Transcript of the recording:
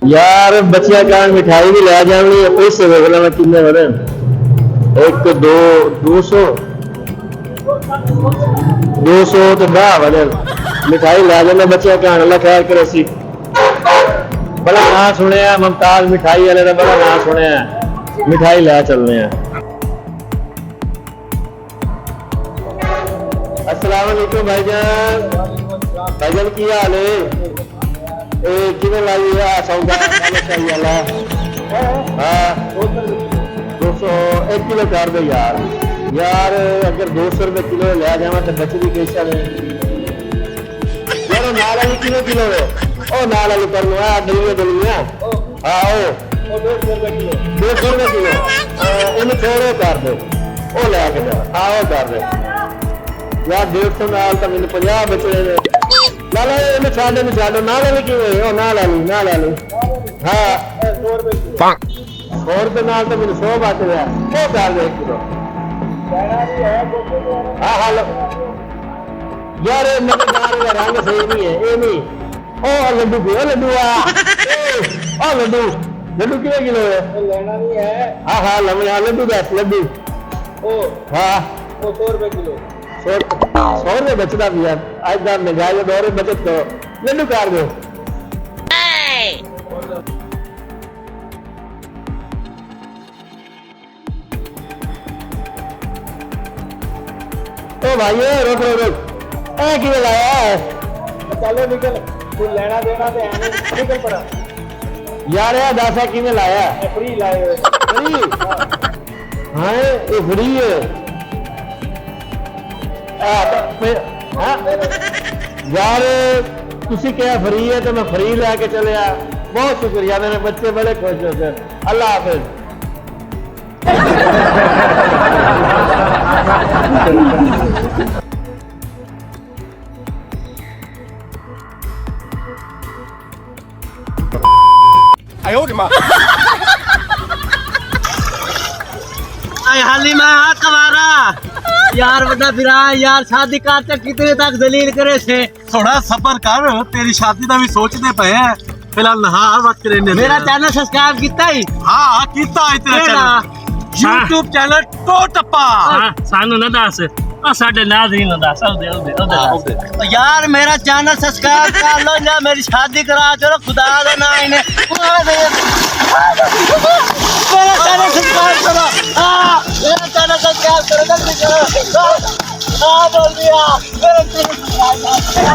यार बच्चियां का मिठाई भी लै जानी है, पैसे देख ला किन्ने बने। एक दो 200 200 तो बाह बने मिठाई लै जाने बच्चियां का अल्लाह खैर करे सी। बड़ा नां सुनिया मुमताज मिठाई वाले का, बड़ा नां सुनिया, मिठाई लै चलने हैं। अस्सलाम वालेकुम भाईजान। भाईजान की हाल है? किने लाई है सौदा वाला? हाँ 200 1 किलो कर दो यार। यार अगर 200 रुपये किलो ले जावा तो बचदी कैसा है यार। नाल वाली किलो है ओ नाल वाली कर लो डलिया हाँ ओ 200 रुपये किलो इन थोड़े कर दो ओ लैके जा। हाँ वो कर दे यार 150 नाल तो मैंने 50 बचने ने। लाला इन छाड़ो नाल वाली क्यों है? ना ला ली हाँ 100 रुपये नाल तो मैंने 100 बच गया। वो कर दे 1 किलो। हाँ हाँ यार मेरे गाँव का रंग सही नहीं है ये नहीं। ओ लड्डू लड्डू कितने किलो है? लेना नहीं है। हाँ हाँ लड्डू 10 लड्डू ओ हाँ 100 रुपये किलो। 100 रुपये बचता भी यार आज का महंगाई दौर बचत करो। लड्डू कर दो। ओ भाई रुक ए किਵੇਂ लाया? चलो निकल तू लेना देना ते आने निकल पड़ा यार। ये 10 है किਵੇਂ लाया? फ्री लाए फ्री। हाँ ये फ्री है यार। तुसी क्या फ्री है तो मैं फ्री लैके चले आ। बहुत शुक्रिया मेरे बच्चे बड़े खुश हो गए। अल्लाह हाफिज। हालिमा कवारा यार बता फिरा यार शादी करते कितने तक दलील करे से। थोड़ा सबर कर, तेरी शादी का भी सोचते पे हैं। फिलहाल नहा वक्त रहने मेरा चैनल सब्सक्राइब किता ही? हाँ कीता है तेरा चैनल YouTube चैनल तो टप्पा। सानू ना दस साडे नाज़रीन ना दस ओदे यार मेरा चैनल सब्सक्राइब कर लो या मेरी शादी करा चलो खुदा का नाम इन्हें मेरा चैनल सब्सक्राइब करो। हाँ मेरा चैनल सब्सक्राइब करो जल्दी करो। हाँ बोल दिया मेरा चैनल सब्सक्राइब करो।